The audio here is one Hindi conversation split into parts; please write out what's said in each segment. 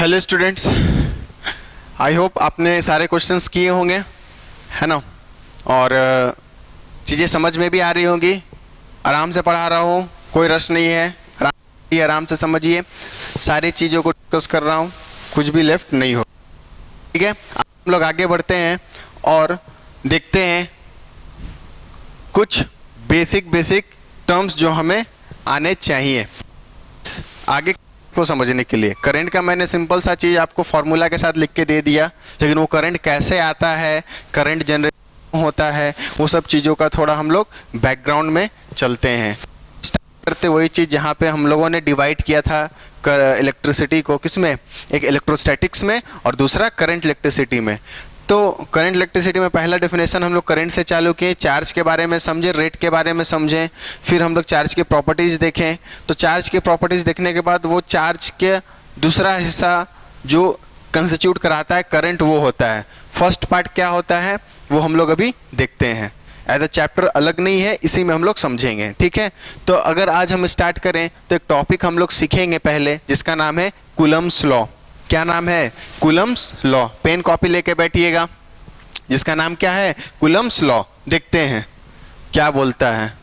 हेलो स्टूडेंट्स, आई होप आपने सारे क्वेश्चंस किए होंगे, है ना। और चीज़ें समझ में भी आ रही होंगी। आराम से पढ़ा रहा हूँ, कोई रश नहीं है, आराम से समझिए। सारी चीज़ों को डिस्कस कर रहा हूँ, कुछ भी लेफ्ट नहीं हो, ठीक है। हम लोग आगे बढ़ते हैं और देखते हैं कुछ बेसिक टर्म्स जो हमें आने चाहिए आगे को समझने के लिए। करंट का मैंने सिंपल सा चीज़ आपको फॉर्मूला के साथ लिख के दे दिया, लेकिन वो करंट कैसे आता है, करंट जनरेट होता है, वो सब चीज़ों का थोड़ा हम लोग बैकग्राउंड में चलते हैं। स्टार्ट करते वही चीज़ जहाँ पे हम लोगों ने डिवाइड किया था इलेक्ट्रिसिटी को, किसमें, एक इलेक्ट्रोस्टैटिक्स में और दूसरा करंट इलेक्ट्रिसिटी में। तो करंट इलेक्ट्रिसिटी में पहला डेफिनेशन हम लोग करंट से चालू किए, चार्ज के बारे में समझे, रेट के बारे में समझें, फिर हम लोग चार्ज की प्रॉपर्टीज़ देखें। तो चार्ज की प्रॉपर्टीज़ देखने के बाद वो चार्ज के दूसरा हिस्सा जो कंस्टिट्यूट कराता है करंट, वो होता है। फर्स्ट पार्ट क्या होता है वो हम लोग अभी देखते हैं। एज अ चैप्टर अलग नहीं है, इसी में हम लोग समझेंगे, ठीक है। तो अगर आज हम स्टार्ट करें तो एक टॉपिक हम लोग सीखेंगे पहले, जिसका नाम है कूलम्स लॉ। क्या नाम है? Coulomb's law. पेन कॉपी लेके बैठिएगा, जिसका नाम क्या है? Coulomb's law. देखते हैं क्या बोलता है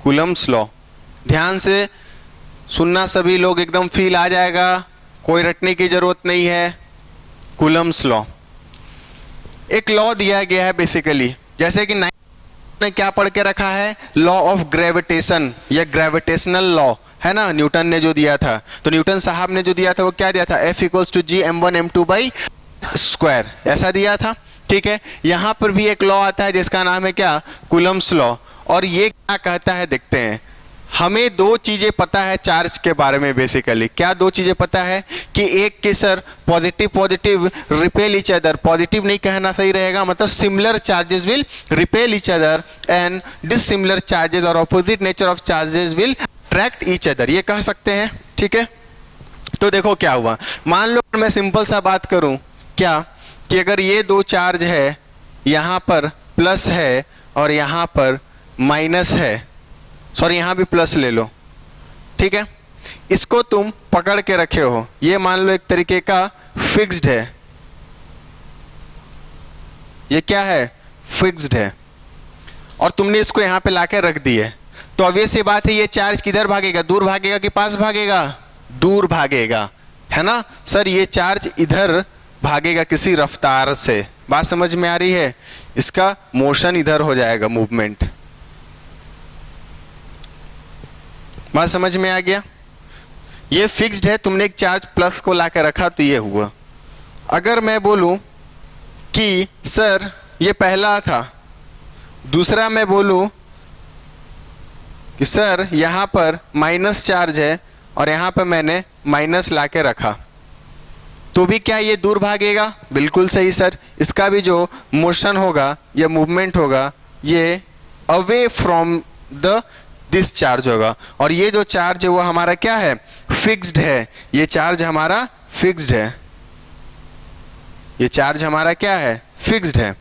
कूलम्स लॉ। ध्यान से सुनना सभी लोग, एकदम फील आ जाएगा, कोई रटने की जरूरत नहीं है। कूलम्स लॉ एक लॉ दिया गया है बेसिकली, जैसे कि ने क्या पढ़ के रखा है, लॉ ऑफ ग्रेविटेशन या ग्रेविटेशनल लॉ, है ना, न्यूटन ने जो दिया था। तो न्यूटन साहब ने जो दिया था वो क्या दिया था? F = G m1m2/2, ऐसा दिया था, ठीक है। यहाँ पर भी एक लॉ आता है जिसका नाम है क्या? Coulomb's law. और ये क्या कहता है देखते हैं। हमें दो चीजें पता है चार्ज के बारे में बेसिकली। क्या दो चीजें पता है? कि एक कि sir positive repel each other, positive नहीं कहना सही रहेगा, मतलब similar charges will repel each other and dissimilar charges और opposite nature of charges will attract each other, ये कह सकते हैं, ठीक है। तो देखो क्या हुआ, मान लो मैं सिंपल सा बात करूं, क्या कि अगर ये दो चार्ज है, यहां पर प्लस है और यहां पर माइनस है, सॉरी यहां भी प्लस ले लो, ठीक है। इसको तुम पकड़ के रखे हो, ये मान लो एक तरीके का फिक्स्ड है, ये क्या है? फिक्स्ड है, और तुमने इसको यहां पे लाके रख दी है। तो ऑब्वियस सी बात है, ये चार्ज किधर भागेगा? दूर भागेगा कि पास भागेगा? दूर भागेगा, है ना सर। ये चार्ज इधर भागेगा किसी रफ्तार से, बात समझ में आ रही है? इसका मोशन इधर हो जाएगा, मूवमेंट, बात समझ में आ गया। ये फिक्स्ड है, तुमने एक चार्ज प्लस को लाकर रखा तो ये हुआ। अगर मैं बोलूं कि सर ये पहला था, दूसरा मैं बोलूं कि सर यहां पर माइनस चार्ज है और यहां पर मैंने माइनस लाके रखा, तो भी क्या ये दूर भागेगा? बिल्कुल सही सर। इसका भी जो मोशन होगा या मूवमेंट होगा, ये away from the this charge होगा। और ये जो चार्ज है वो हमारा क्या है? फिक्स्ड है। ये चार्ज हमारा फिक्स्ड है, ये चार्ज हमारा क्या है? फिक्स्ड है।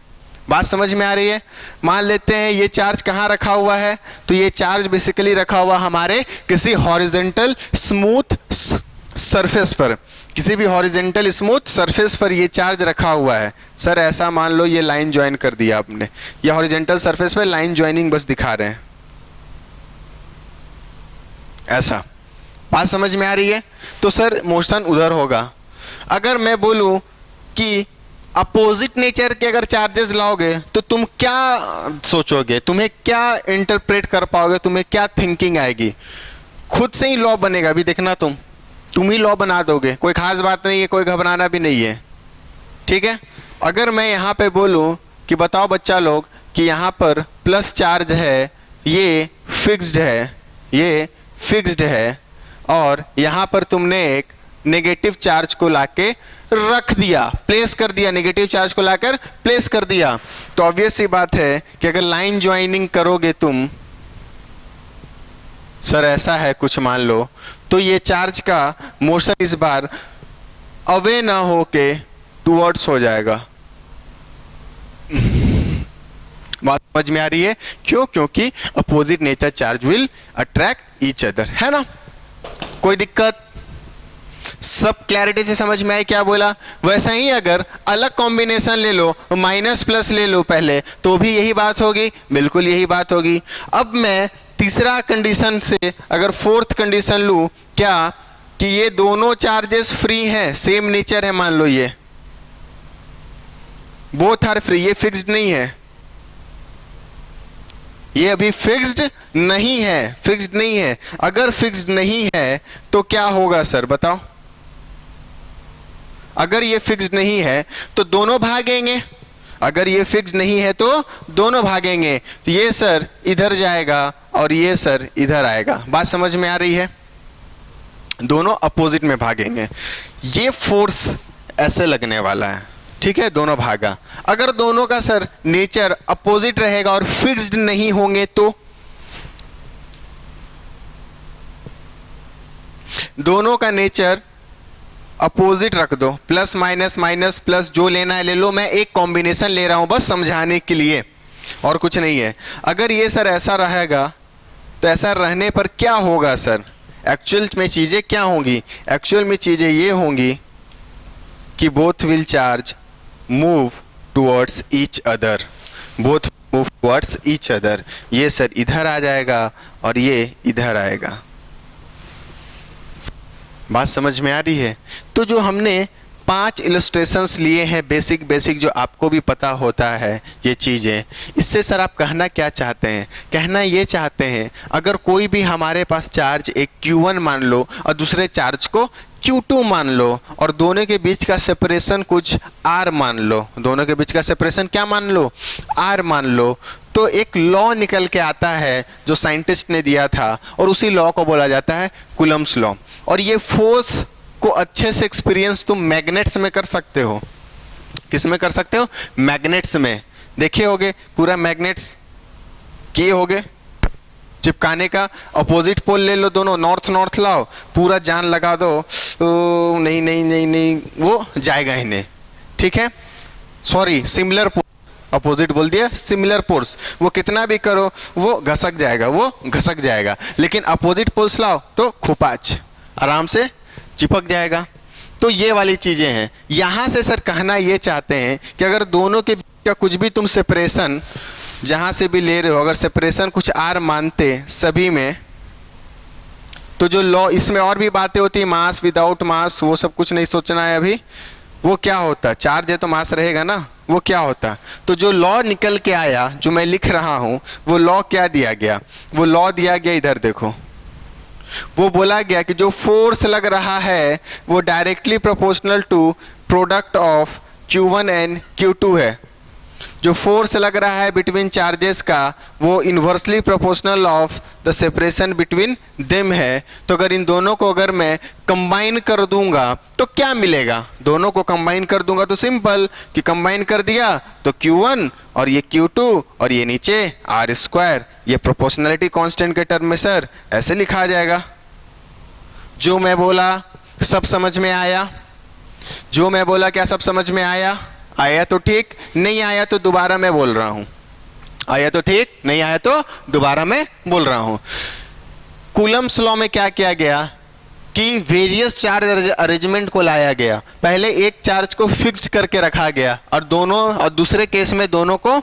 बात समझ में आ रही है? मान लेते हैं ये चार्ज कहाँ रखा हुआ है, तो ये चार्ज बेसिकली रखा हुआ हमारे किसी हॉरिजॉन्टल स्मूथ सरफेस पर, किसी भी हॉरिजॉन्टल स्मूथ सरफेस पर ये चार्ज रखा हुआ है। सर ऐसा मान लो ये लाइन ज्वाइन कर दिया आपने, ये हॉरिजॉन्टल सरफेस पर लाइन ज्वाइनिंग बस दिखा रहे हैं, ऐसा। बात समझ में आ रही है? तो सर मोशन उधर होगा। अगर मैं बोलूं कि अपोजिट नेचर के अगर चार्जेस लाओगे तो तुम क्या सोचोगे, तुम्हें क्या इंटरप्रेट कर पाओगे, तुम्हें क्या थिंकिंग आएगी? खुद से ही लॉ बनेगा, अभी देखना तुम ही लॉ बना दोगे, कोई खास बात नहीं है, कोई घबराना भी नहीं है, ठीक है। अगर मैं यहाँ पे बोलूं कि बताओ बच्चा लोग कि यहाँ पर प्लस चार्ज है, ये फिक्स्ड है, ये फिक्स्ड है, और यहाँ पर तुमने एक नेगेटिव चार्ज को लाके रख दिया, प्लेस कर दिया, नेगेटिव चार्ज को लाकर प्लेस कर दिया, तो ऑब्वियस सी बात है कि अगर लाइन ज्वाइनिंग करोगे तुम, सर ऐसा है कुछ मान लो, तो ये चार्ज का मोशन इस बार अवे ना होके टुवर्ड्स हो जाएगा। बात समझ में आ रही है? क्यों? क्योंकि opposite nature charge will attract each other, है ना। कोई दिक्कत? सब क्लैरिटी से समझ में आई क्या बोला? वैसा ही अगर अलग कॉम्बिनेशन ले लो, माइनस प्लस ले लो पहले, तो भी यही बात होगी, बिल्कुल यही बात होगी। अब मैं तीसरा कंडीशन से अगर फोर्थ कंडीशन लूं, क्या कि ये दोनों चार्जेस फ्री हैं, सेम नेचर है, मान लो ये बोथ आर फ्री, ये फिक्स्ड नहीं है, ये अभी फिक्स्ड नहीं है, फिक्स्ड नहीं है। अगर फिक्स्ड नहीं है तो क्या होगा सर बताओ? अगर ये फिक्स्ड नहीं है तो दोनों भागेंगे, अगर ये फिक्स नहीं है तो दोनों भागेंगे, तो ये सर इधर जाएगा और ये सर इधर आएगा। बात समझ में आ रही है? दोनों अपोजिट में भागेंगे, ये फोर्स ऐसे लगने वाला है, ठीक है, दोनों भागा। अगर दोनों का सर नेचर अपोजिट रहेगा और फिक्स्ड नहीं होंगे तो दोनों का नेचर अपोजिट रख दो, प्लस माइनस माइनस प्लस, जो लेना है ले लो, मैं एक कॉम्बिनेशन ले रहा हूं बस समझाने के लिए, और कुछ नहीं है। अगर ये सर ऐसा रहेगा तो ऐसा रहने पर क्या होगा सर? एक्चुअल में चीजें क्या होंगी? एक्चुअल में चीजें ये होंगी कि both will charge move towards each other, both move towards each other. ये सर इधर आ जाएगा और ये इधर आएगा। बात समझ में आ रही है? तो जो हमने 5 इलस्ट्रेशंस लिए हैं बेसिक जो आपको भी पता होता है ये चीज़ें, इससे सर आप कहना क्या चाहते हैं? कहना ये चाहते हैं अगर कोई भी हमारे पास चार्ज एक Q1 मान लो और दूसरे चार्ज को Q2 मान लो, और दोनों के बीच का सेपरेशन कुछ R मान लो, दोनों के बीच का सेपरेशन क्या मान लो? R मान लो, तो एक लॉ निकल के आता है जो साइंटिस्ट ने दिया था, और उसी लॉ को बोला जाता है कूलम्ब्स लॉ। और ये फोर्स को अच्छे से एक्सपीरियंस तुम मैग्नेट्स में कर सकते हो। किस में कर सकते हो? मैग्नेट्स में। देखे होगे पूरा मैग्नेट्स किए होगे, चिपकाने का अपोजिट पोल ले लो, दोनों नॉर्थ नॉर्थ लाओ, पूरा जान लगा दो, तो नहीं नहीं नहीं नहीं वो जाएगा ही नहीं, ठीक है, सॉरी सिमिलर अपोजिट बोल दिया, सिमिलर पोल्स, वो कितना भी करो वो घसक जाएगा, वो घसक जाएगा। लेकिन अपोजिट पोल्स लाओ तो खुपाच आराम से चिपक जाएगा। तो ये वाली चीजें हैं। यहां से सर कहना ये चाहते हैं कि अगर दोनों के बीच का कुछ भी तुम सेपरेशन जहां से भी ले रहे हो, अगर सेपरेशन कुछ आर मानते सभी में, तो जो लॉ, इसमें और भी बातें होती है, मास विदाउट मास, वो सब कुछ नहीं सोचना है अभी। वो क्या होता, चार्ज है तो मास रहेगा ना, वो क्या होता। तो जो लॉ निकल के आया, जो मैं लिख रहा हूं, वो लॉ क्या दिया गया? वो लॉ दिया गया, इधर देखो, वो बोला गया कि जो फोर्स लग रहा है वो directly proportional to product of Q1 and Q2 है। जो फोर्स लग रहा है बिटवीन चार्जेस का वो inversely proportional of the separation between them है। तो अगर इन दोनों को अगर मैं कंबाइन कर दूंगा तो क्या मिलेगा? दोनों को कंबाइन कर दूंगा तो सिंपल कि कंबाइन कर दिया तो Q1 और ये Q2 और ये नीचे R², ये प्रोपोर्शनलिटी कांस्टेंट के टर्म में सर ऐसे लिखा जाएगा। जो मैं बोला सब समझ में आया? जो मैं बोला क्या सब समझ में आया? आया तो ठीक, नहीं आया तो दोबारा मैं बोल रहा हूं। आया तो ठीक, नहीं आया तो दोबारा मैं बोल रहा हूं। कूलम्ब्स लॉ में क्या किया गया कि वेरियस चार्ज अरेंजमेंट को लाया गया। पहले एक चार्ज को फिक्स्ड करके रखा गया और दूसरे केस में दोनों को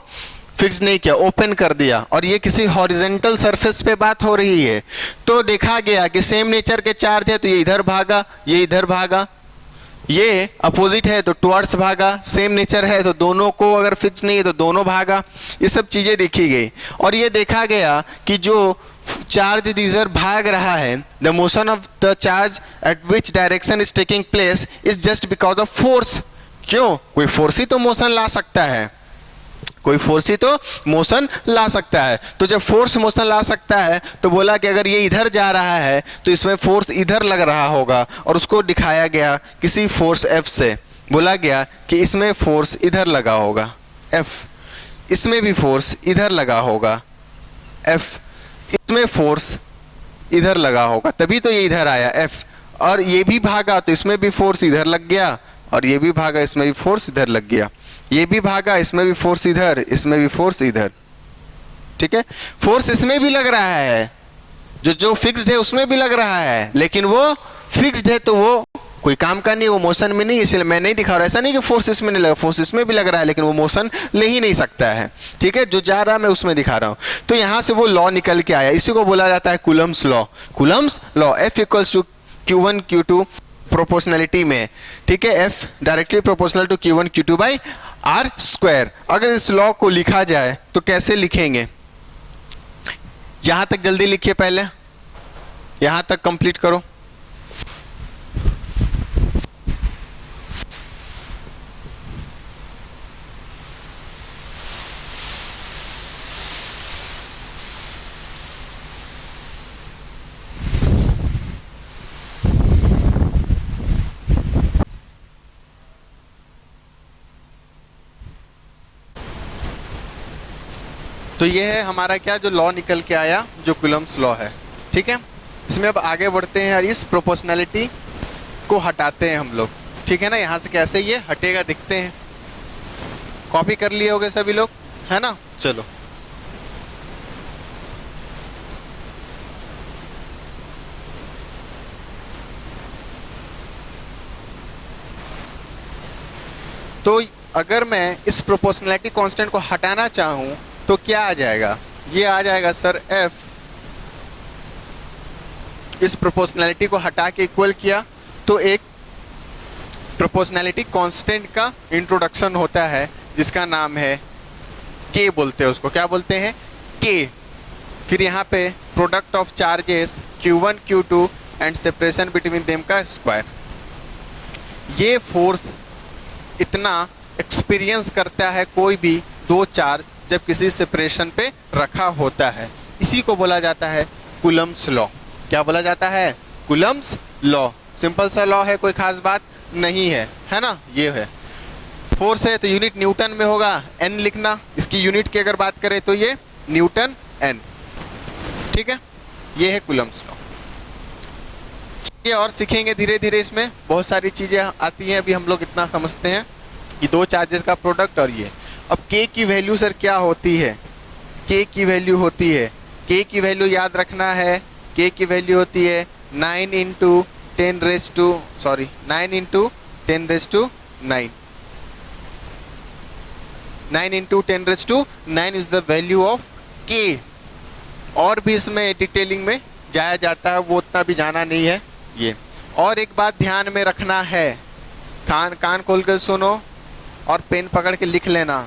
फिक्स नहीं किया, ओपन कर दिया, और ये किसी हॉरिजॉन्टल सरफेस पे बात हो रही है। तो देखा गया कि सेम नेचर के चार्ज है तो ये इधर भागा, ये इधर भागा, ये अपोजिट है तो टुवर्ड्स भागा, सेम नेचर है तो दोनों को अगर फिक्स नहीं है तो दोनों भागा। ये सब चीजें देखी गई और ये देखा गया कि जो चार्ज इधर भाग रहा है, the motion of the charge at which direction is taking place is just because of force. क्यों? कोई फोर्स ही तो मोशन ला सकता है, कोई फोर्स ही तो मोशन ला सकता है। तो जब फोर्स मोशन ला सकता है तो बोला कि अगर ये इधर जा रहा है तो इसमें फोर्स इधर लग रहा होगा, और उसको दिखाया गया किसी फोर्स F से। बोला गया कि इसमें फोर्स इधर लगा होगा F, इसमें भी फोर्स इधर लगा होगा F, इसमें फोर्स इधर लगा होगा, तभी तो ये इधर आया F। और ये भी भागा तो इसमें भी फोर्स इधर लग गया, और ये भी भागा इसमें भी फोर्स इधर लग गया, ये भी भागा इसमें भी फोर्स इधर, इसमें भी फोर्स इधर। ठीक है, फोर्स इसमें भी लग रहा है जो जो फिक्स्ड है उसमें भी लग रहा है, लेकिन वो फिक्स्ड है तो वो कोई काम का नहीं, वो मोशन में नहीं, इसलिए मैं नहीं दिखा रहा। ऐसा नहीं कि फोर्स इसमें नहीं लगा, फोर्स इसमें भी लग रहा है, लेकिन वो मोशन ले ही नहीं सकता है। ठीक है, जो जा रहा है मैं उसमें दिखा रहा हूं। तो यहां से वो लॉ निकल के आया, इसी को बोला जाता है Coulomb's law. Coulomb's law, F equals to Q1 Q2 proportionality में। ठीक है, F directly proportional to Q1 Q2 by R square. अगर इस लॉ को लिखा जाए तो कैसे लिखेंगे? यहां तक जल्दी लिखिए, पहले यहां तक कंप्लीट करो। तो ये है हमारा क्या, जो लॉ निकल के आया, जो कूलम्स लॉ है। ठीक है, इसमें अब आगे बढ़ते हैं और इस प्रोपोर्शनैलिटी को हटाते हैं हम लोग। ठीक है ना, यहाँ से कैसे ये हटेगा दिखते हैं। कॉपी कर लिए होगे सभी लोग, है ना? चलो, तो अगर मैं इस प्रोपोर्शनैलिटी कांस्टेंट को हटाना चाहूं तो क्या आ जाएगा? ये आ जाएगा सर F, इस प्रोपोर्शनैलिटी को हटा के इक्वल किया तो एक प्रोपोर्शनैलिटी कांस्टेंट का इंट्रोडक्शन होता है जिसका नाम है K, बोलते हैं उसको। क्या बोलते हैं? K। फिर यहाँ पे product of charges Q1 Q2 and separation between them का स्क्वायर। ये फोर्स इतना एक्सपीरियंस करता है कोई भी दो चार्ज जब किसी सेपरेशन पे रखा होता है, इसी को बोला जाता है कूलम्स लॉ। क्या बोला जाता है? Coulomb's law. सिंपल सा लॉ है, कोई खास बात नहीं है, है ना? ये है फोर्स है तो यूनिट न्यूटन में होगा, एन लिखना। इसकी यूनिट की अगर बात करें तो ये न्यूटन एन। ठीक है, ये है कूलम्स लॉ। ये और सीखेंगे धीरे धीरे, इसमें बहुत सारी चीजें आती हैं, अभी हम लोग इतना समझते हैं कि दो चार्जेस का प्रोडक्ट और ये। अब K की वैल्यू सर क्या होती है? K की वैल्यू होती है, K की वैल्यू याद रखना है, K की वैल्यू होती है 9 into 10 raise to 9 into 10 raise to 9। 9 into 10 raise to 9 is the value of K। और भी इसमें डिटेलिंग में जाया जाता है, वो उतना भी जाना नहीं है ये। और एक बात ध्यान में रखना है, कान खोल कर सुनो और पेन पकड़ के लिख लेना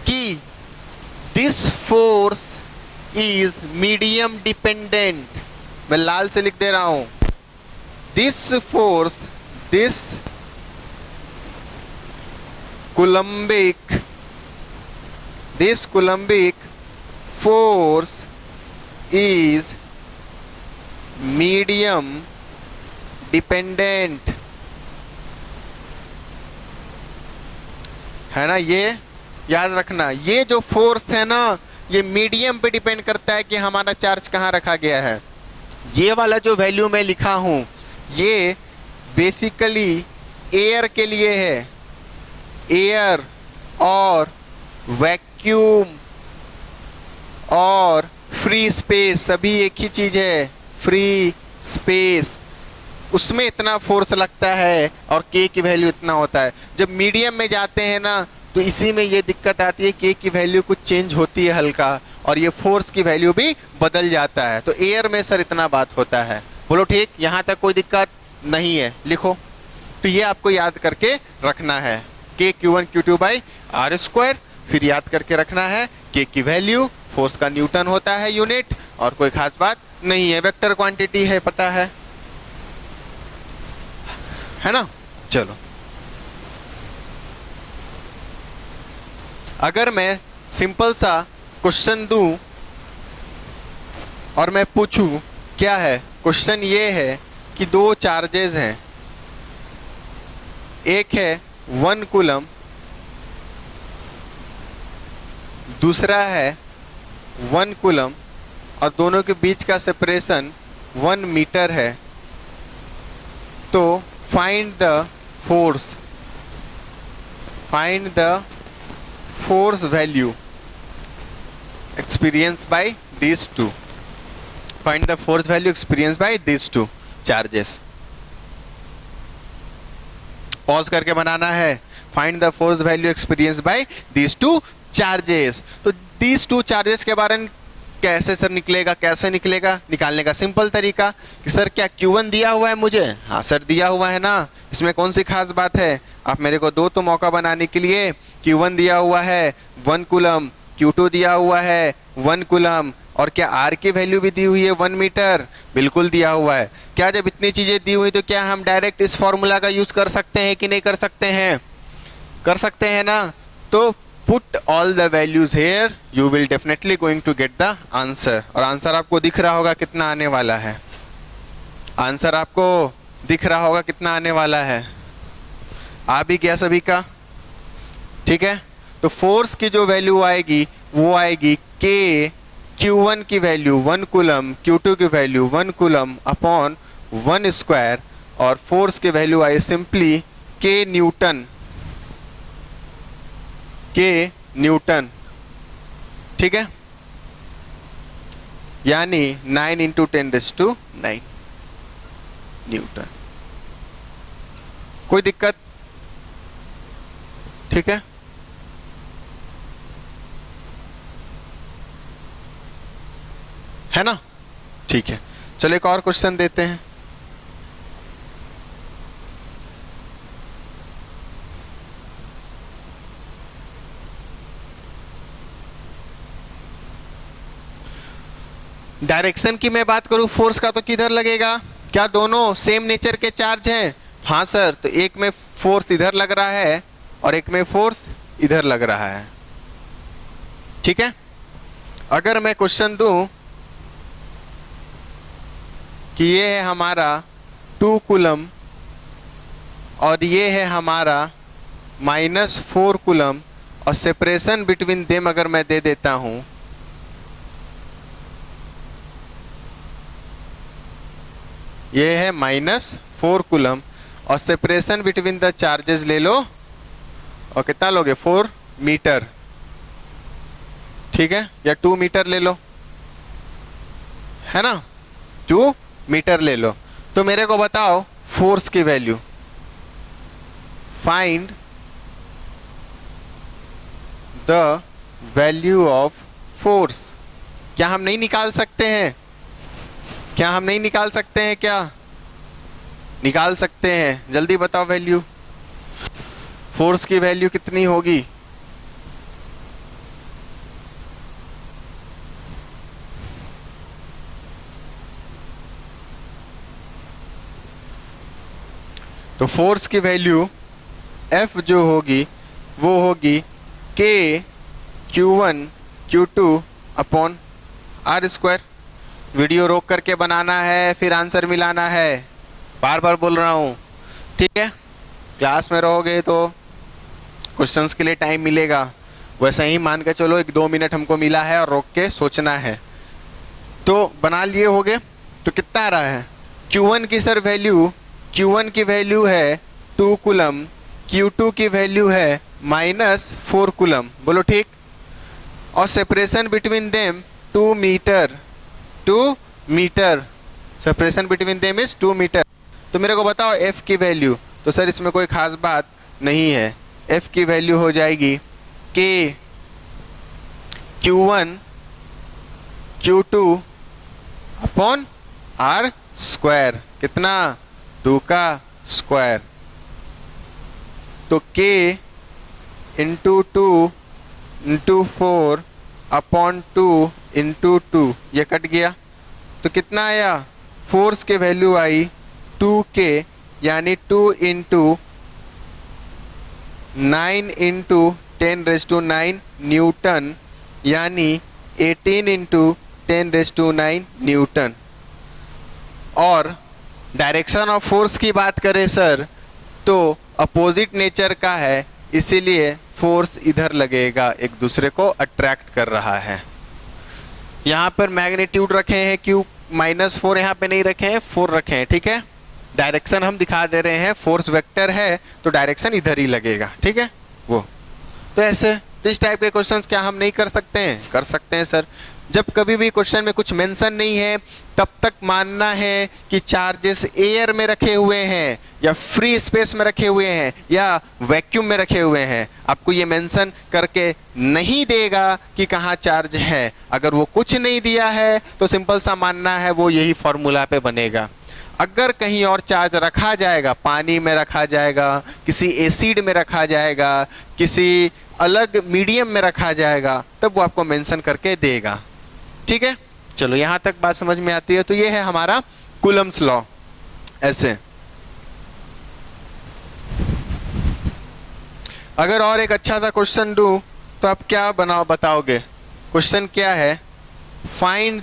कि this force is medium dependent. मैं लाल से लिख दे रहा हूं, this force, this Coulombic force is medium dependent, है ना? ये याद रखना, ये जो फोर्स है ना, ये मीडियम पे डिपेंड करता है कि हमारा चार्ज कहाँ रखा गया है। ये वाला जो वैल्यू मैं लिखा हूं, ये बेसिकली एयर के लिए है। एयर और वैक्यूम और फ्री स्पेस सभी एक ही चीज है। फ्री स्पेस, उसमें इतना फोर्स लगता है और K की वैल्यू इतना होता है। जब मीडियम में जाते हैं ना तो इसी में ये दिक्कत आती है, K की वैल्यू कुछ चेंज होती है हल्का, और ये फोर्स की वैल्यू भी बदल जाता है। तो एयर में सर इतना बात होता है। बोलो ठीक, यहाँ तक कोई दिक्कत नहीं है? लिखो। तो ये आपको याद करके रखना है, K Q1 Q2 by R square. फिर याद करके रखना है K की वैल्यू, फोर्स का न्यूटन होता है यूनिट, और कोई खास बात नहीं है, वेक्टर क्वांटिटी है, पता है ना? चलो, अगर मैं सिंपल सा क्वेश्चन दूं और मैं पूछूं, क्या है क्वेश्चन? ये है कि दो चार्जेस हैं, एक है 1 कूलम, दूसरा है 1 कूलम, और दोनों के बीच का सेपरेशन 1 मीटर है। तो find the force value experience by these two। Find the force value experience by this two charges. Pause करके बनाना है। Find the force value experience by this two charges. तो दिस टू चार्जेस के बारे में कैसे सर निकलेगा, कैसे निकलेगा? निकालने का सिंपल तरीका कि सर क्या Q1 दिया हुआ है मुझे? हाँ सर दिया हुआ है ना, इसमें कौन सी खास बात है? आप मेरे को दो तो मौका बनाने के लिए। Q1 दिया हुआ है 1 कूलम, Q2 दिया हुआ है 1 कूलम, और क्या R की वैल्यू भी दी हुई है 1 मीटर? बिल्कुल दिया हुआ है। क्या जब इतनी चीजें दी हुई तो क्या हम डायरेक्ट इस फॉर्मूला का यूज कर सकते हैं कि नहीं कर सकते हैं? कर सकते हैं ना। तो put all the values here, you will definitely going to get the answer। और आंसर आपको दिख रहा होगा कितना आने वाला है। आंसर आपको दिख रहा होगा कितना आने वाला है। आ भी गया सभी का? ठीक है। तो फोर्स की जो वैल्यू आएगी वो आएगी K Q1 की वैल्यू 1 कूलम, Q2 की वैल्यू 1 कूलम अपॉन 1 स्क्वायर, और फोर्स की value I simply K Newton, K Newton. ठीक है, यानी 9 इंटू 10⁹ न्यूटन। कोई दिक्कत? ठीक है, है ना? ठीक है, चलो एक और क्वेश्चन देते हैं। डायरेक्शन की मैं बात करूं फोर्स का तो किधर लगेगा? क्या दोनों सेम नेचर के चार्ज हैं? हाँ सर, तो एक में फोर्स इधर लग रहा है और एक में फोर्स इधर लग रहा है। ठीक है, अगर मैं क्वेश्चन दूं कि ये है हमारा 2 कूलम और ये है हमारा -4 कूलम, और सेपरेशन बिटवीन देम अगर मैं दे देता हूं, ये है -4 कूलम, और सेपरेशन बिटवीन द चार्जेस ले लो, और कितना लोगे? 4 मीटर। ठीक है, या 2 मीटर ले लो, है ना? 2 मीटर ले लो। तो मेरे को बताओ फोर्स की value. Find the value of force. क्या हम नहीं निकाल सकते हैं? क्या हम नहीं निकाल सकते हैं? क्या निकाल सकते हैं? जल्दी बताओ वैल्यू। फोर्स की वैल्यू कितनी होगी? तो फोर्स की वैल्यू F जो होगी वो होगी K Q1 Q2 upon R square. Video रोक करके बनाना है, फिर आंसर मिलाना है। बार बार बोल रहा हूँ, ठीक है? क्लास में रहोगे तो क्वेश्चंस के लिए टाइम मिलेगा, वैसे ही मान के चलो 1-2 मिनट हमको मिला है और रोक के सोचना है। तो बना लिए होगे। तो कितना आ रहा है? Q1 की सर वैल्यू, Q1 की वैल्यू है 2 कूलम, Q2 की वैल्यू है -4 कूलम। बोलो ठीक। और separation between them 2 metre, 2 metre. Separation between them is 2 metre. तो मेरे को बताओ F की वैल्यू। तो सर इसमें कोई खास बात नहीं है। F की वैल्यू हो जाएगी K Q1 Q2 upon R square. कितना? 2 का स्क्वायर। तो K into 2 into 4 upon 2 into 2, ये कट गया। तो कितना आया? फोर्स के वैल्यू आई 2K, यानी 2 इंटू 9 इंटू 10⁹ न्यूटन, यानी 18 इंटू 10⁹ न्यूटन। और डायरेक्शन ऑफ फोर्स की बात करें सर तो अपोजिट नेचर का है, इसीलिए फोर्स इधर लगेगा, एक दूसरे को अट्रैक्ट कर रहा है। यहाँ पर मैग्नीट्यूड रखे हैं Q -4, यहाँ पे नहीं रखे हैं, 4 रखे हैं। ठीक है, डायरेक्शन हम दिखा दे रहे हैं। फोर्स वेक्टर है तो डायरेक्शन इधर ही लगेगा। ठीक है वो। तो ऐसे तो इस टाइप के क्वेश्चंस क्या हम नहीं कर सकते हैं? कर सकते हैं सर। जब कभी भी क्वेश्चन में कुछ मेंशन नहीं है तब तक मानना है कि चार्जेस एयर में रखे हुए हैं या फ्री स्पेस में रखे हुए हैं या वैक्यूम में रखे हुए हैं। आपको ये मेंशन करके नहीं देगा कि कहाँ चार्ज है। अगर वो कुछ नहीं दिया है तो सिंपल सा मानना है वो यही फॉर्मूला पे बनेगा। अगर कहीं और चार्ज रखा जाएगा, पानी में रखा जाएगा, किसी एसिड में रखा जाएगा, किसी अलग मीडियम में रखा जाएगा, तब वो आपको मेंशन करके देगा। ठीक है, चलो यहां तक बात समझ में आती है। तो ये है हमारा कूलम्स लॉ। ऐसे अगर और एक अच्छा सा क्वेश्चन दूं तो आप क्या बताओगे? क्वेश्चन क्या है? Find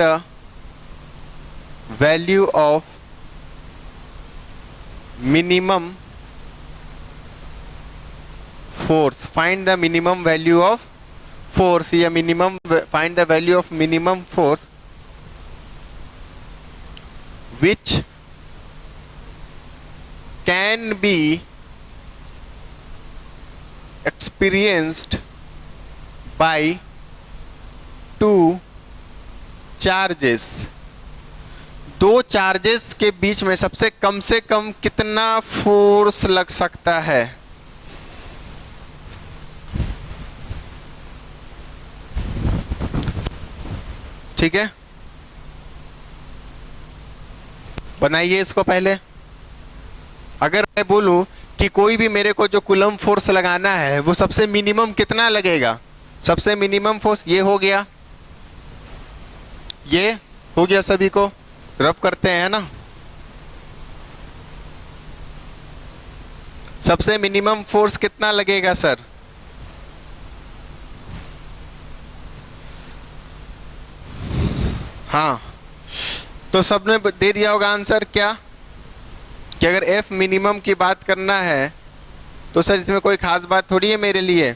the value of minimum force. Find the minimum value of force या find the value of minimum force which can be experienced by two charges। दो चार्जेस के बीच में सबसे कम से कम कितना फोर्स लग सकता है? ठीक है, बनाइए इसको पहले। अगर मैं बोलूं कि कोई भी मेरे को जो कूलम फोर्स लगाना है वो सबसे मिनिमम कितना लगेगा? सबसे मिनिमम फोर्स ये हो गया, ये हो गया। सभी को रब करते हैं ना। सबसे मिनिमम फोर्स कितना लगेगा सर? हाँ, तो सबने दे दिया होगा आंसर क्या कि अगर एफ मिनिमम की बात करना है तो सर इसमें कोई खास बात थोड़ी है मेरे लिए।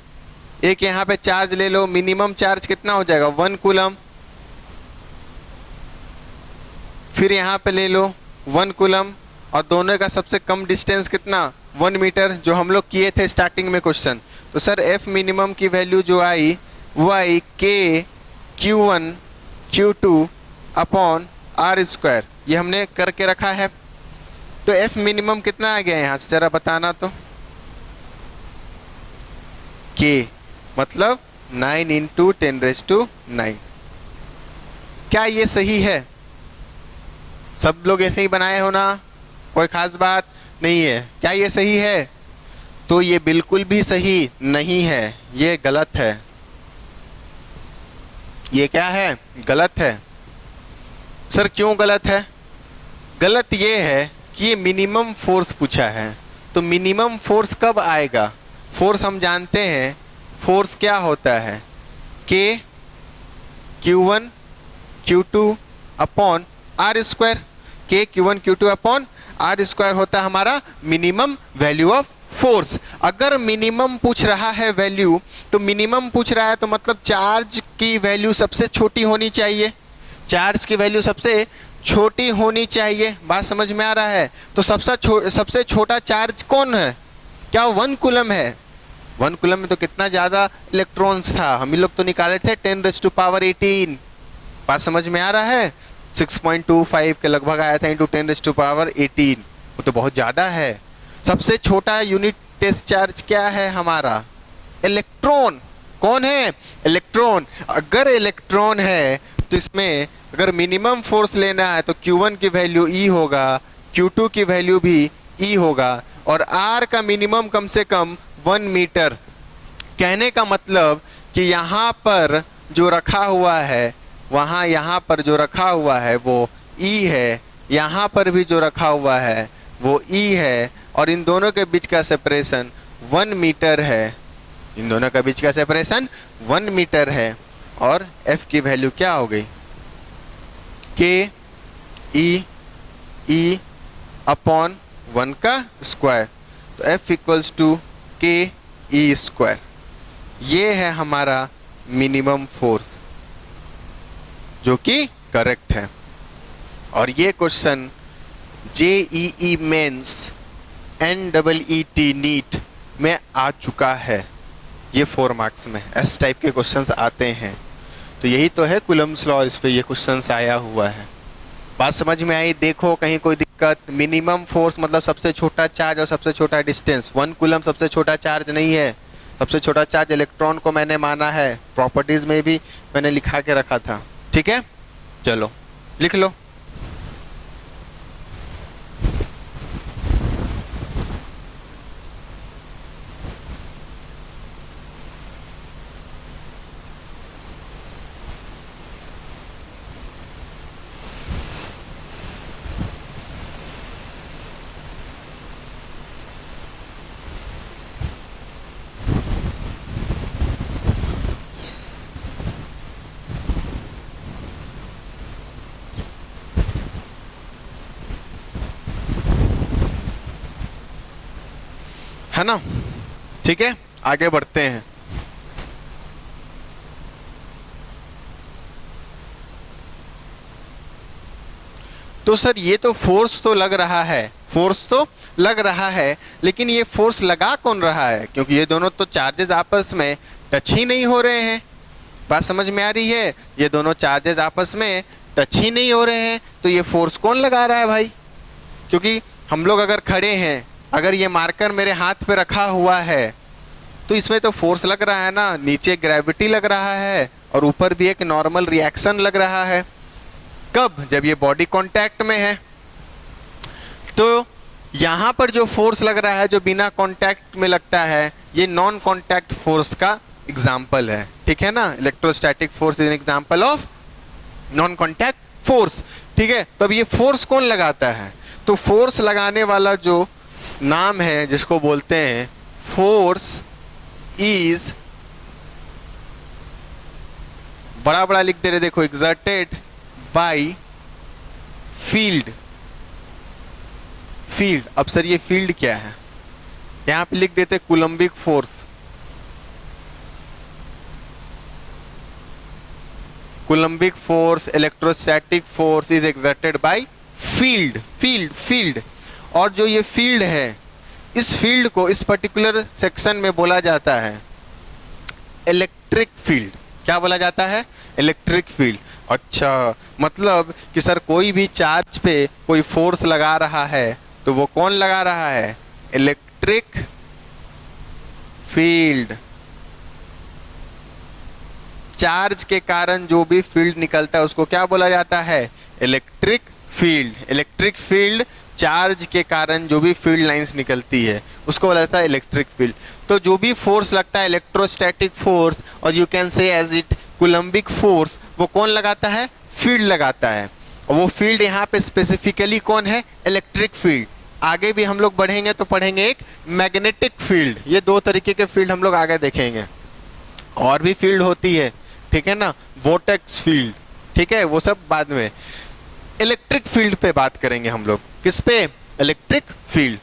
एक यहाँ पे चार्ज ले लो, मिनिमम चार्ज कितना हो जाएगा? 1 कूलम। फिर यहाँ पे ले लो 1 कूलम और दोनों का सबसे कम डिस्टेंस कितना? 1 मीटर, जो हम लोग किए थे स्टार्टिंग में क्वेश्चन। तो सर एफ मिनिमम की वैल्यू जो आई वो आई के Q1 Q2 upon are square. ये हमने करके रखा है। तो एफ मिनिमम कितना आ गया यहाँ से जरा बताना तो? के मतलब 9 इंटू 10⁹। क्या ये सही है? सब लोग ऐसे ही बनाए हो ना, कोई खास बात नहीं है। क्या ये सही है? तो ये बिल्कुल भी सही नहीं है, ये गलत है। ये क्या है? गलत है। सर क्यों गलत है? गलत ये है कि ये मिनिमम फोर्स पूछा है। तो मिनिमम फोर्स कब आएगा? फोर्स हम जानते हैं, फोर्स क्या होता है? के Q1 Q2 upon are square. के Q1 Q2 upon are square होता है हमारा मिनिमम वैल्यू ऑफ फोर्स। अगर मिनिमम पूछ रहा है वैल्यू, तो मिनिमम पूछ रहा है तो मतलब चार्ज की वैल्यू सबसे छोटी होनी चाहिए। चार्ज की वैल्यू सबसे छोटी होनी चाहिए। बात समझ में आ रहा है? तो सबसे छोटा चार्ज कौन है? क्या 1 कूलम है? 1 कूलम में तो कितना ज़्यादा इलेक्ट्रॉन्स था, हम लोग तो निकाले थे 10⁻18। बात समझ में आ रहा है? 6.25 के लगभग आया था इंटू 10⁻18। वो तो बहुत ज़्यादा है। सबसे छोटा यूनिट टेस्ट चार्ज क्या है हमारा? इलेक्ट्रॉन। कौन है? इलेक्ट्रॉन। अगर इलेक्ट्रॉन है तो इसमें अगर मिनिमम फोर्स लेना है तो Q1 की वैल्यू E होगा, Q2 की वैल्यू भी E होगा और R का मिनिमम कम से कम 1 मीटर। कहने का मतलब कि यहाँ पर जो रखा हुआ है वहाँ यहाँ पर जो रखा हुआ है वो E है, यहाँ पर भी जो रखा हुआ है वो E है और इन दोनों के बीच का सेपरेशन 1 मीटर है। इन दोनों के बीच का सेपरेशन 1 मीटर है। और F की वैल्यू क्या हो गई? के E अपॉन 1 का स्क्वायर। तो F इक्वल्स टू के E स्क्वायर। ये है हमारा मिनिमम फोर्स जो कि करेक्ट है। और ये question JEE mains NEET NEET में आ चुका है। ये 4 मार्क्स में एस टाइप के क्वेश्चंस आते हैं। तो यही तो है कूलम्ब्स लॉ, इस पे ये क्वेश्चंस आया हुआ है। बात समझ में आई? देखो कहीं कोई दिक्कत? मिनिमम फोर्स मतलब सबसे छोटा चार्ज और सबसे छोटा डिस्टेंस। 1 कूलम सबसे छोटा चार्ज नहीं है, सबसे छोटा चार्ज इलेक्ट्रॉन को मैंने माना है, प्रॉपर्टीज में भी मैंने लिखा के रखा था। ठीक है, चलो लिख लो। है ना? ठीक है, आगे बढ़ते हैं। तो सर ये तो फोर्स तो लग रहा है, फोर्स तो लग रहा है, लेकिन ये फोर्स लगा कौन रहा है? क्योंकि ये दोनों तो चार्जेस आपस में टच ही नहीं हो रहे हैं। बात समझ में आ रही है? ये दोनों चार्जेस आपस में टच ही नहीं हो रहे हैं, तो ये फोर्स कौन लगा रहा है भाई? क्योंकि हम लोग अगर खड़े हैं, अगर ये मार्कर मेरे हाथ पे रखा हुआ है, तो इसमें तो फोर्स लग रहा है ना, नीचे ग्रेविटी लग रहा है और ऊपर भी एक नॉर्मल रिएक्शन लग रहा है। कब? जब ये बॉडी कांटेक्ट में है। तो यहां पर जो फोर्स लग रहा है, जो बिना कांटेक्ट में लगता है, ये नॉन कांटेक्ट फोर्स का एग्जाम्पल है। ठीक है ना? Electrostatic force is an example of non contact force. ठीक है, तो अब ये फोर्स कौन लगाता है? तो फोर्स लगाने वाला जो नाम है, जिसको बोलते हैं फोर्स, इज, बड़ा बड़ा लिख दे रहे देखो, एक्सर्टेड बाय फील्ड। फील्ड, अब सर ये फील्ड क्या है? यहां पे लिख देते Coulombic force. Coulombic force, electrostatic force is exerted by field. Field, field. और जो ये फील्ड है, इस फील्ड को इस पर्टिकुलर सेक्शन में बोला जाता है इलेक्ट्रिक फील्ड। क्या बोला जाता है? Electric field. अच्छा, मतलब कि सर कोई भी चार्ज पे कोई फोर्स लगा रहा है, तो वो कौन लगा रहा है? Electric field. चार्ज के कारण जो भी फील्ड निकलता है उसको क्या बोला जाता है? Electric field. Electric field, charge के कारण जो भी फील्ड लाइंस निकलती है उसको बोला जाता है इलेक्ट्रिक फील्ड। तो जो भी फोर्स लगता है, इलेक्ट्रोस्टैटिक फोर्स और you can say as it coulombic force, वो कौन लगाता है? फील्ड लगाता है। और वो फील्ड यहाँ पे स्पेसिफिकली कौन है? Electric field. आगे भी हम लोग बढ़ेंगे तो पढ़ेंगे एक मैग्नेटिक फील्ड। ये दो तरीके के फील्ड हम लोग आगे देखेंगे। और भी फील्ड होती है, ठीक है ना, वोर्टेक्स फील्ड, ठीक है, वो सब बाद में। इलेक्ट्रिक फील्ड पे बात करेंगे हम लोग। किस पे? Electric field.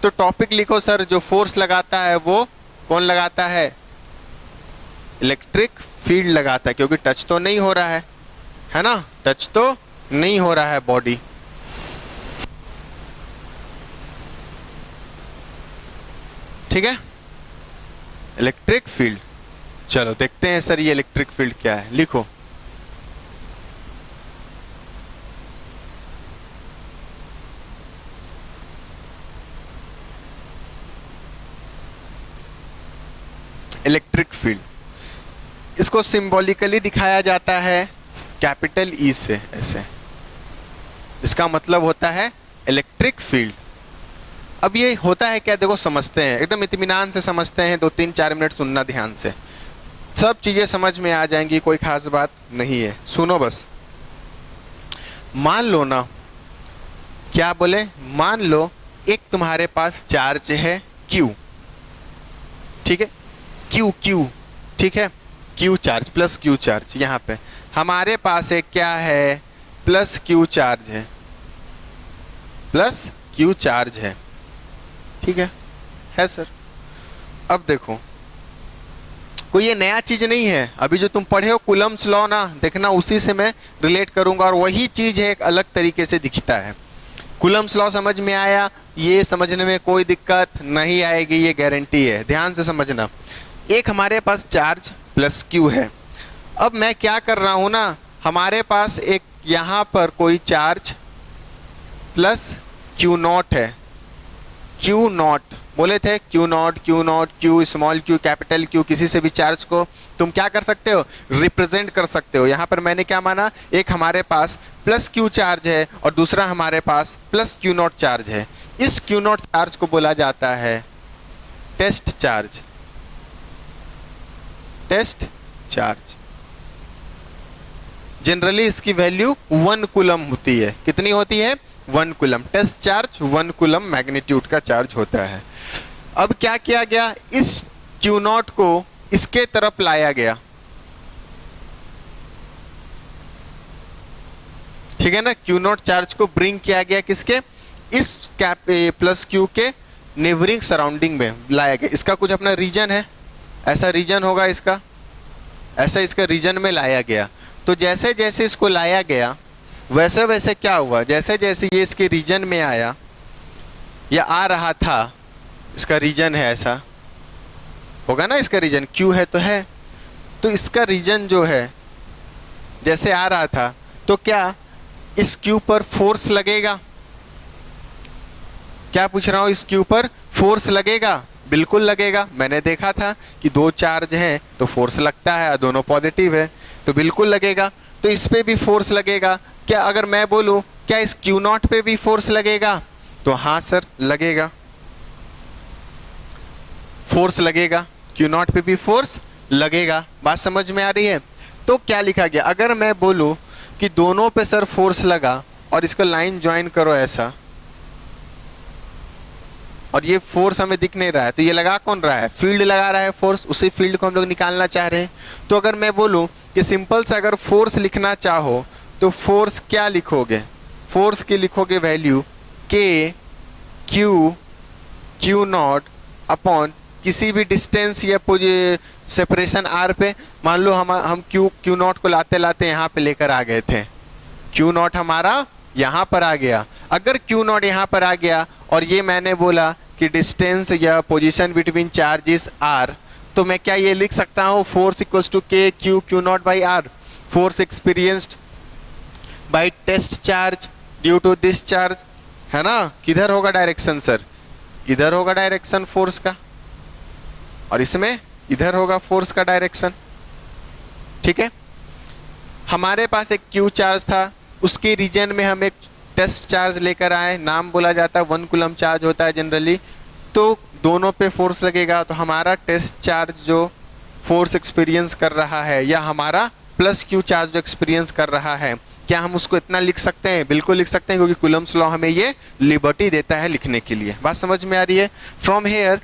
तो टॉपिक लिखो सर, जो फोर्स लगाता है वो कौन लगाता है? इलेक्ट्रिक फील्ड लगाता है, क्योंकि टच तो नहीं हो रहा है ना, टच तो नहीं हो रहा है बॉडी। ठीक है, इलेक्ट्रिक फील्ड। चलो देखते हैं सर ये इलेक्ट्रिक फील्ड क्या है। लिखो, इलेक्ट्रिक फील्ड, इसको सिंबॉलिकली दिखाया जाता है कैपिटल ई से, ऐसे। इसका मतलब होता है इलेक्ट्रिक फील्ड। अब ये होता है क्या, देखो समझते हैं, एकदम इत्मीनान से समझते हैं। 2-3-4 मिनट सुनना ध्यान से, सब चीजें समझ में आ जाएंगी, कोई खास बात नहीं है। सुनो बस। मान लो ना, क्या बोले, मान लो एक तुम्हारे पास चार्ज है Q, ठीक है, Q, ठीक है, Q charge plus Q charge. यहाँ पे हमारे पास एक क्या है, प्लस Q चार्ज है, प्लस Q चार्ज है, ठीक है सर। अब देखो, कोई ये नया चीज नहीं है, अभी जो तुम पढ़े हो कूलम्ब्स लॉ ना, देखना उसी से मैं रिलेट करूंगा, और वही चीज है, एक अलग तरीके से दिखता है। कूलम्ब्स लॉ समझ में आया? ये समझने में कोई दिक्कत नहीं आएगी, ये गारंटी है, ध्यान से समझना। एक हमारे पास चार्ज प्लस क्यू है। अब मैं क्या कर रहा हूं ना, हमारे पास एक यहां पर कोई चार्ज प्लस क्यू नॉट है, क्यू नॉट बोले थे, Q not, Q not, Q small Q, capital Q, किसी से भी चार्ज को तुम क्या कर सकते हो, रिप्रेजेंट कर सकते हो। यहाँ पर मैंने क्या माना, एक हमारे पास प्लस क्यू चार्ज है और दूसरा हमारे पास प्लस क्यू नॉट चार्ज है। इस क्यू नॉट चार्ज को बोला जाता है test charge, test charge. Generally इसकी वैल्यू 1 कूलम होती है। कितनी होती है, 1 coulomb. Test charge 1 coulomb magnitude का चार्ज होता है। अब क्या किया गया, इस क्यू नॉट को इसके तरफ लाया गया, ठीक है ना। क्यू नॉट चार्ज को ब्रिंग किया गया किसके, इस कैप प्लस क्यू के नेबरिंग सराउंडिंग में लाया गया। इसका कुछ अपना रीजन है, ऐसा रीजन होगा इसका, ऐसा इसका रीजन में लाया गया। तो जैसे जैसे इसको लाया गया वैसे वैसे क्या हुआ, जैसे जैसे ये इसके रीजन में आया या आ रहा था, इसका रीजन है, ऐसा होगा ना, इसका रीजन क्यू है तो है, तो इसका रीजन जो है जैसे आ रहा था, तो क्या इस क्यू पर फोर्स लगेगा, क्या पूछ रहा हूं, इस क्यू पर फोर्स लगेगा, बिल्कुल लगेगा। मैंने देखा था कि दो चार्ज हैं तो फोर्स लगता है, दोनों पॉजिटिव है तो बिल्कुल लगेगा। तो इस पे भी फोर्स लगेगा। क्या अगर मैं बोलूं क्या इस क्यू नॉट पे भी फोर्स लगेगा, तो हाँ सर लगेगा, फोर्स लगेगा, क्यू नॉट पे भी फोर्स लगेगा। बात समझ में आ रही है। तो क्या लिखा गया, अगर मैं बोलूं कि दोनों पे सर फोर्स लगा और इसको लाइन ज्वाइन करो ऐसा, और ये फोर्स हमें दिख नहीं रहा है, तो ये लगा कौन रहा है, फील्ड लगा रहा है फोर्स, उसी फील्ड को हम लोग निकालना चाह रहे हैं। तो अगर मैं बोलूं कि सिंपल से अगर फोर्स लिखना चाहो तो फोर्स क्या लिखोगे, फोर्स की लिखोगे वैल्यू के क्यू क्यू नॉट अपॉन किसी भी डिस्टेंस या सेपरेशन आर पे। मान लो हम क्यू नॉट को लाते लाते यहाँ पे लेकर आ गए थे, क्यू नॉट हमारा यहाँ पर आ गया। अगर क्यू नॉट यहाँ पर आ गया और ये मैंने बोला कि डिस्टेंस या पोजीशन बिटवीन चार्जेस आर, तो मैं क्या ये लिख सकता हूँ force equals to k q q naught by r, force experienced by test charge due to this charge, है ना। किधर होगा डायरेक्शन सर, इधर होगा डायरेक्शन फोर्स का, और इसमें इधर होगा फोर्स का डायरेक्शन, ठीक है। हमारे पास एक क्यू चार्ज था, उसके रीजन में हम एक टेस्ट चार्ज लेकर आए, नाम बोला जाता है 1 कूलम चार्ज होता है जनरली। तो दोनों पे फोर्स लगेगा, तो हमारा टेस्ट चार्ज जो फोर्स एक्सपीरियंस कर रहा है या हमारा प्लस क्यू चार्ज जो एक्सपीरियंस कर रहा है, क्या हम उसको इतना लिख सकते हैं, बिल्कुल लिख सकते हैं, क्योंकि कूलम्स लॉ हमें ये लिबर्टी देता है लिखने के लिए। बात समझ में आ रही है। From here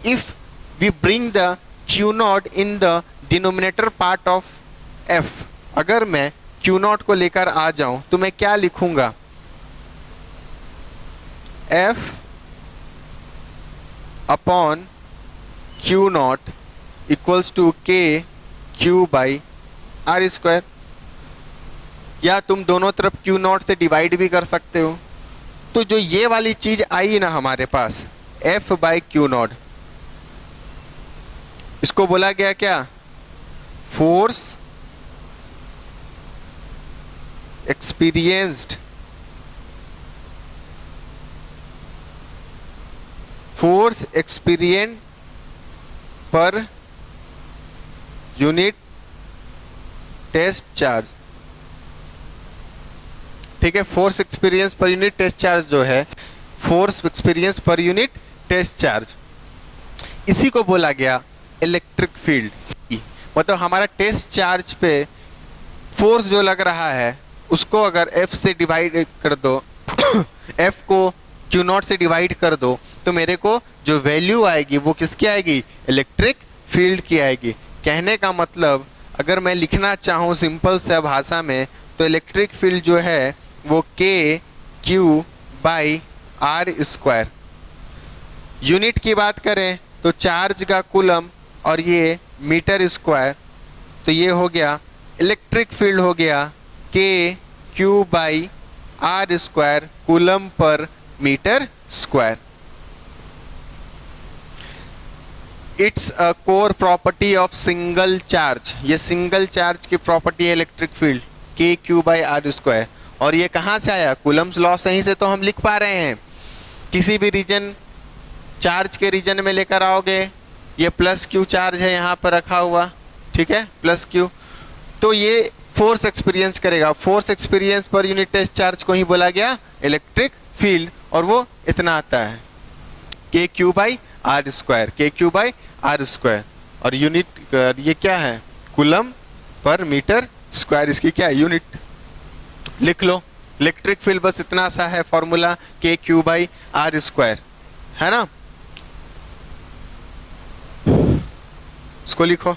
if we bring the q naught in the denominator part of F, अगर मैं क्यू नॉट को लेकर आ जाऊं तो मैं क्या लिखूंगा, F upon q naught equals to k q by r square, या तुम दोनों तरफ क्यू नॉट से डिवाइड भी कर सकते हो। तो जो ये वाली चीज आई ना हमारे पास एफ बाई क्यू नॉट, इसको बोला गया क्या, force experienced, force experience per unit test charge, ठीक है। Force experience per unit test charge जो है, force experience per unit test charge, इसी को बोला गया इलेक्ट्रिक फील्ड। मतलब हमारा टेस्ट चार्ज पे फोर्स जो लग रहा है उसको अगर F से डिवाइड कर दो F को Q नॉट से डिवाइड कर दो, तो मेरे को जो वैल्यू आएगी वो किसकी आएगी, इलेक्ट्रिक फील्ड की आएगी। कहने का मतलब अगर मैं लिखना चाहूँ सिंपल से भाषा में, तो इलेक्ट्रिक फील्ड जो है वो k q by r square. Unit की बात करें तो चार्ज का कूलम और ये मीटर स्क्वायर, तो ये हो गया इलेक्ट्रिक फील्ड हो गया k q by r square coulomb per metre square. It's a core property of single charge, ये सिंगल चार्ज की प्रॉपर्टी है electric field, k q by r square. और ये कहाँ से आया? कूलम्स लॉ से ही से तो हम लिख पा रहे हैं। किसी भी रीजन, चार्ज के रीजन में लेकर आओगे, ये प्लस क्यू चार्ज है यहाँ पर रखा हुआ, ठीक है, प्लस क्यू, तो ये फोर्स एक्सपीरियंस करेगा। Force experience per unit test charge को ही बोला गया इलेक्ट्रिक फील्ड, और वो इतना आता है के क्यू बाई आर स्क्वायर, के क्यू बाई आर स्क्वायर। और यूनिट ये क्या है? कूलम पर मीटर स्क्वायर, इसकी क्या है? यूनिट। लिख लो इलेक्ट्रिक फील्ड, बस इतना सा है फॉर्मूला, के क्यू बाई आर स्क्वायर, है ना? इसको लिखो।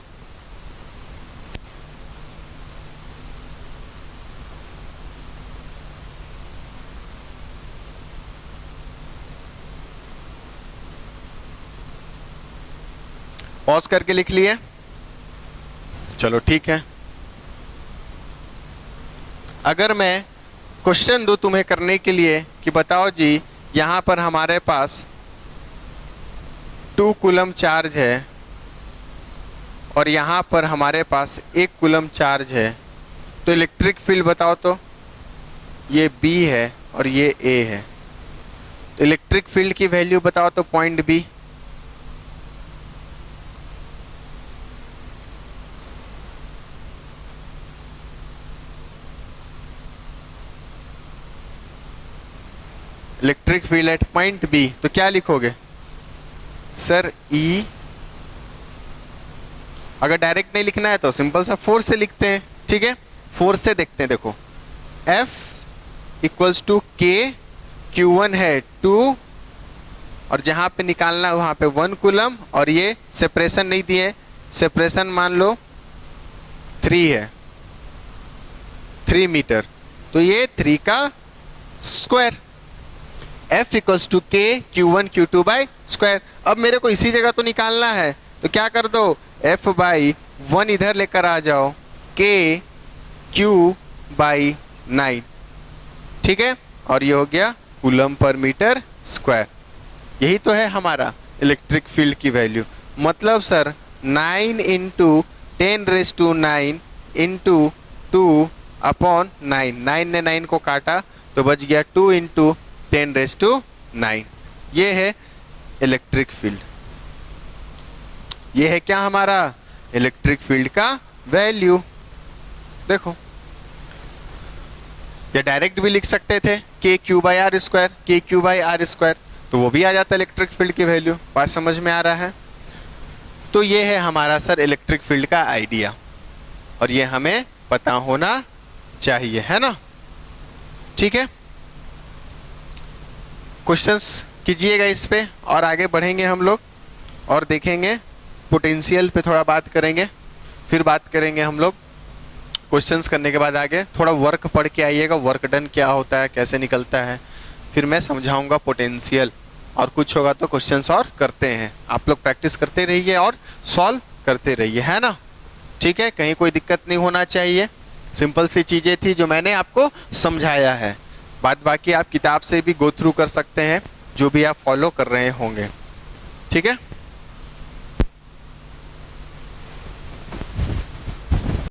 पॉज करके लिख लिए? चलो ठीक है। अगर मैं क्वेश्चन दूं तुम्हें करने के लिए कि बताओ जी, यहां पर हमारे पास 2 कूलम चार्ज है और यहां पर हमारे पास 1 कूलम चार्ज है, तो इलेक्ट्रिक फील्ड बताओ तो। ये B है और ये A है, तो इलेक्ट्रिक फील्ड की वैल्यू बताओ तो point B। Electric field at point B, तो क्या लिखोगे सर? ई। अगर डायरेक्ट नहीं लिखना है तो सिंपल सा फोर्स से लिखते हैं, ठीक है? फोर्स से देखते हैं, देखो F इक्वल्स टू के, Q1 है 2, और जहां पे निकालना है वहां पे 1 कूलम, और ये सेपरेशन नहीं दिए, सेपरेशन मान लो 3 है, 3 मीटर, तो ये 3 का स्क्वायर। F इक्वल्स टू के Q1 Q2 बाई स्क्वायर। अब मेरे को इसी जगह तो निकालना है, तो क्या कर दो, F बाई 1 इधर लेकर आ जाओ, के Q बाई 9, ठीक है? और ये हो गया कूलम पर मीटर स्क्वायर। यही तो है हमारा इलेक्ट्रिक फील्ड की वैल्यू। मतलब सर 9 इंटू 10⁻⁹ इंटू 2 अपॉन 9, 9 ने 9 को काटा तो बच गया 2 इंटू 10⁹ ये है इलेक्ट्रिक फील्ड। ये है क्या हमारा इलेक्ट्रिक फील्ड का वैल्यू। देखो, ये डायरेक्ट भी लिख सकते थे, के क्यू बाई आर स्क्वायर, के क्यू बाई आर स्क्वायर, तो वो भी आ जाता है इलेक्ट्रिक फील्ड की वैल्यू। बात समझ में आ रहा है? तो ये है हमारा सर इलेक्ट्रिक फील्ड का आइडिया, और ये हमें पता होना चाहिए, है ना? ठीक है, क्वेश्चंस कीजिएगा इस पे, और आगे बढ़ेंगे हम लोग और देखेंगे पोटेंशियल पे, थोड़ा बात करेंगे, फिर बात करेंगे हम लोग क्वेश्चंस करने के बाद आगे। थोड़ा वर्क पढ़ के आइएगा, वर्क डन क्या होता है, कैसे निकलता है, फिर मैं समझाऊंगा पोटेंशियल, और कुछ होगा तो क्वेश्चंस और करते हैं। आप लोग प्रैक्टिस करते रहिए और सॉल्व करते रहिए, है ना? ठीक है, कहीं कोई दिक्कत नहीं होना चाहिए। सिंपल सी चीज़ें थी जो मैंने आपको समझाया है, बात बाकी आप किताब से भी गो थ्रू कर सकते हैं, जो भी आप फॉलो कर रहे होंगे। ठीक है।